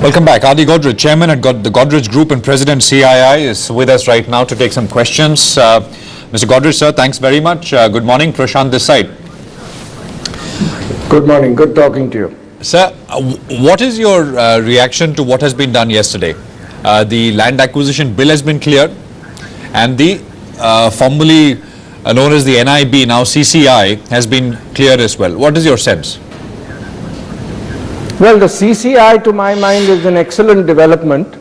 Welcome back. Adi Godrej, Chairman at the Godrej Group and President CII, is with us right now to take some questions. Mr. Godrej, sir, thanks very much. Good morning. Prashant this side. Good morning. Good talking to you. Sir, what is your reaction to what has been done yesterday? The land acquisition bill has been cleared and the formerly known as the NIB, now CCI, has been cleared as well. What is your sense? Well, the CCI, to my mind, is an excellent development.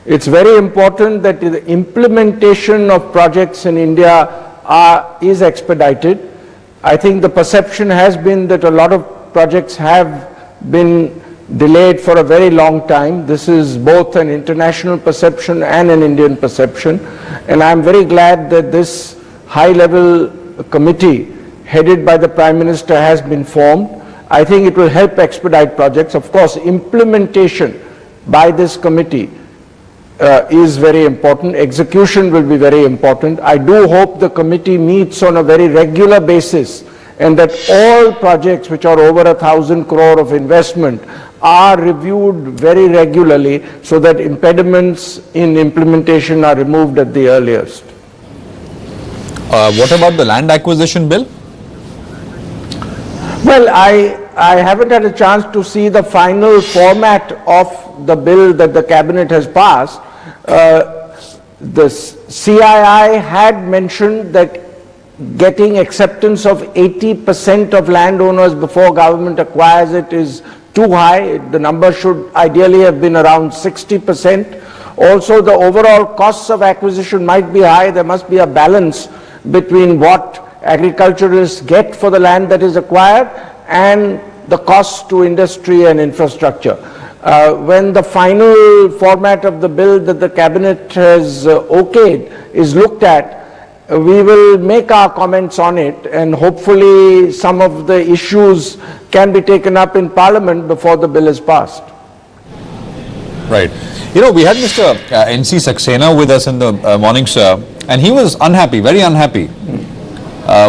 It's very important that the implementation of projects in India is expedited. I think the perception has been that a lot of projects have been delayed for a very long time. This is both an international perception and an Indian perception. And I'm very glad that this high-level committee headed by the Prime Minister has been formed. I think it will help expedite projects. Of course, implementation by this committee is very important. Execution will be very important. I do hope the committee meets on a very regular basis and that all projects which are over 1,000 crore of investment are reviewed very regularly so that impediments in implementation are removed at the earliest. What about the land acquisition bill? Well, I haven't had a chance to see the final format of the bill that the cabinet has passed. The CII had mentioned that getting acceptance of 80% of landowners before government acquires it is too high. The number should ideally have been around 60%. Also, the overall costs of acquisition might be high. There must be a balance between what agriculturalists get for the land that is acquired and the costs to industry and infrastructure. When the final format of the bill that the cabinet has okayed is looked at, we will make our comments on it, and hopefully some of the issues can be taken up in Parliament before the bill is passed. Right. You know, we had Mr. NC Saxena with us in the morning, sir, and he was unhappy, very unhappy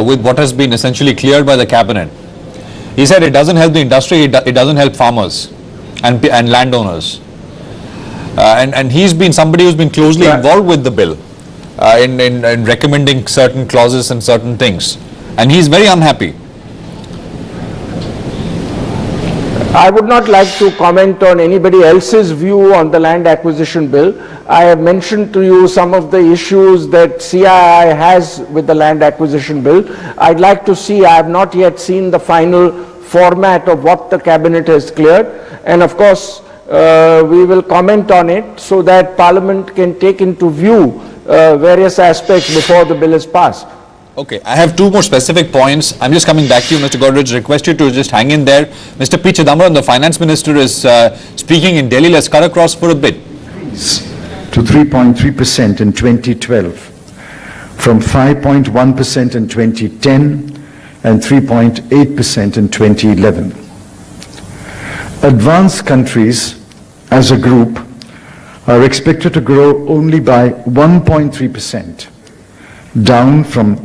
with what has been essentially cleared by the cabinet. He said it doesn't help the industry, it doesn't help farmers and landowners. And he's been somebody who's been closely involved with the bill in recommending certain clauses and certain things. And he's very unhappy. I would not like to comment on anybody else's view on the land acquisition bill. I have mentioned to you some of the issues that CII has with the land acquisition bill. I'd like to see, I have not yet seen the final format of what the cabinet has cleared. And of course, we will comment on it so that Parliament can take into view various aspects before the bill is passed. Okay, I have two more specific points. I'm just coming back to you, Mr. Godrej. Request you to just hang in there. Mr. P. Chidambaram, the Finance Minister, is speaking in Delhi. Let's cut across for a bit. To 3.3% in 2012, from 5.1% in 2010 and 3.8% in 2011. Advanced countries as a group are expected to grow only by 1.3%, down from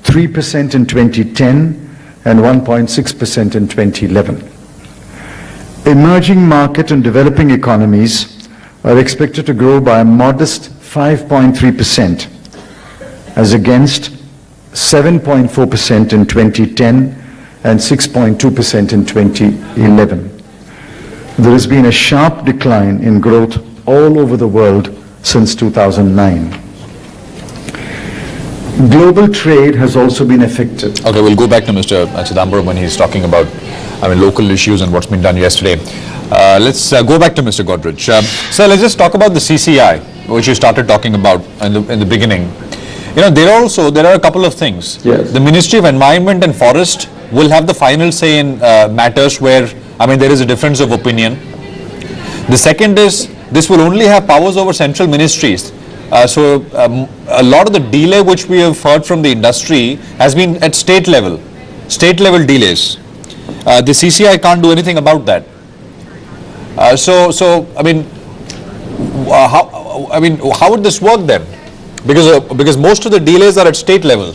3% in 2010 and 1.6% in 2011. Emerging market and developing economies are expected to grow by a modest 5.3%, as against 7.4% in 2010 and 6.2% in 2011. There has been a sharp decline in growth all over the world since 2009. Global trade has also been affected. Okay, we'll go back to Mr. Chidambaram when he's talking about local issues and what's been done yesterday. Let's go back to Mr. Godrej. Sir, let's just talk about the CCI, which you started talking about in the beginning. You know, there are a couple of things. Yes. The Ministry of Environment and Forest will have the final say in matters where, there is a difference of opinion. The second is, this will only have powers over central ministries. So a lot of the delay which we have heard from the industry has been at state level delays. The CCI can't do anything about that. How would this work then? Because most of the delays are at state level.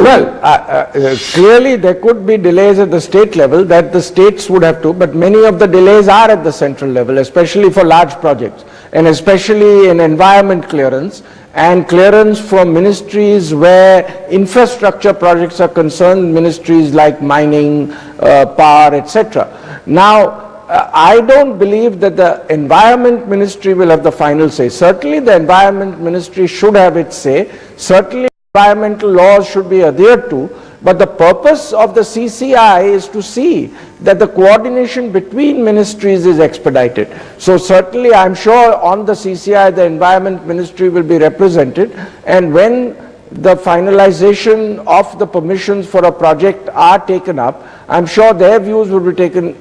Well, clearly there could be delays at the state level that the states would have to, but many of the delays are at the central level, especially for large projects, and especially in environment clearance and clearance from ministries where infrastructure projects are concerned, ministries like mining, power, etc. Now, I don't believe that the Environment Ministry will have the final say. Certainly the Environment Ministry should have its say. Certainly environmental laws should be adhered to, but the purpose of the CCI is to see that the coordination between ministries is expedited. So certainly I'm sure on the CCI the Environment Ministry will be represented, and when the finalization of the permissions for a project are taken up, I'm sure their views will be taken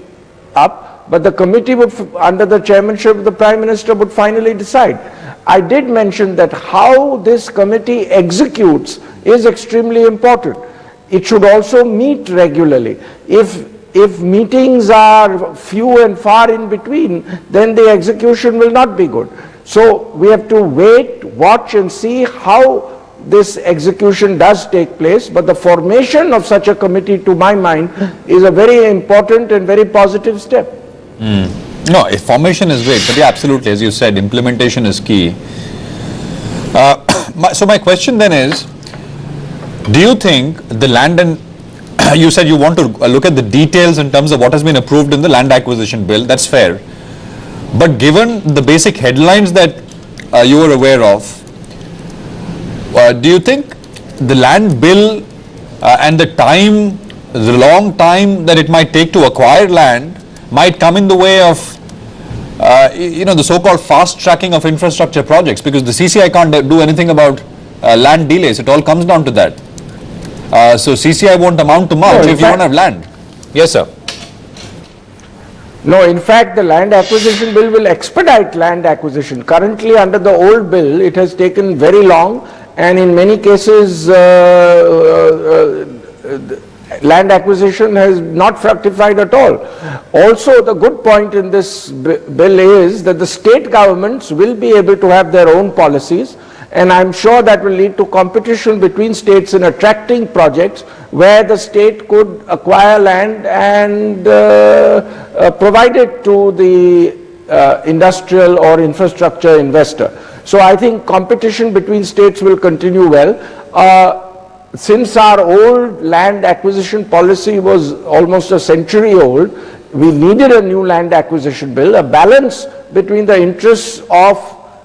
up, but the committee would, under the chairmanship of the Prime Minister, would finally decide. I did mention that how this committee executes is extremely important. It should also meet regularly. If meetings are few and far in between, then the execution will not be good. So we have to wait, watch and see how this execution does take place, but the formation of such a committee, to my mind, is a very important and very positive step. No, formation is great, but yeah, absolutely, as you said, implementation is key. So my question then is, do you think the land and, you said you want to look at the details in terms of what has been approved in the land acquisition bill, that's fair. But given the basic headlines that you were aware of, do you think the land bill and the long time that it might take to acquire land might come in the way of the so-called fast tracking of infrastructure projects, because the CCI can't do anything about land delays. It all comes down to that. So CCI won't amount to much if you don't have land. Yes, sir. No, in fact, the land acquisition bill will expedite land acquisition. Currently, under the old bill, it has taken very long, and in many cases, land acquisition has not fructified at all. Also, the good point in this bill is that the state governments will be able to have their own policies, and I'm sure that will lead to competition between states in attracting projects where the state could acquire land and provide it to the industrial or infrastructure investor. So I think competition between states will continue well. Since our old land acquisition policy was almost a century old, we needed a new land acquisition bill. A balance between the interests of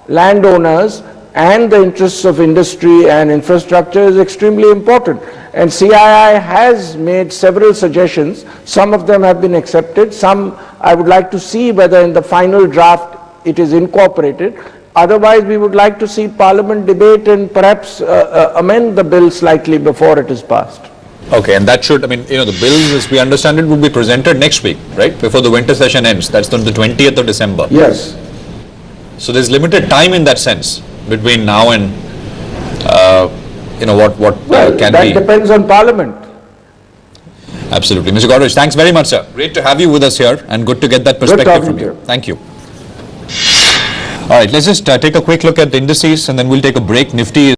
landowners and the interests of industry and infrastructure is extremely important. And CII has made several suggestions. Some of them have been accepted. Some I would like to see whether in the final draft it is incorporated. Otherwise, we would like to see Parliament debate and perhaps amend the bill slightly before it is passed. Okay, and that should, the bill, as we understand it, will be presented next week, right? Before the winter session ends. That's on the 20th of December. Yes. So there's limited time in that sense between now and, what can that be. That depends on Parliament. Absolutely. Mr. Godrej, thanks very much, sir. Great to have you with us here and good to get that perspective from you. Thank you. All right, let's just take a quick look at the indices and then we'll take a break. Nifty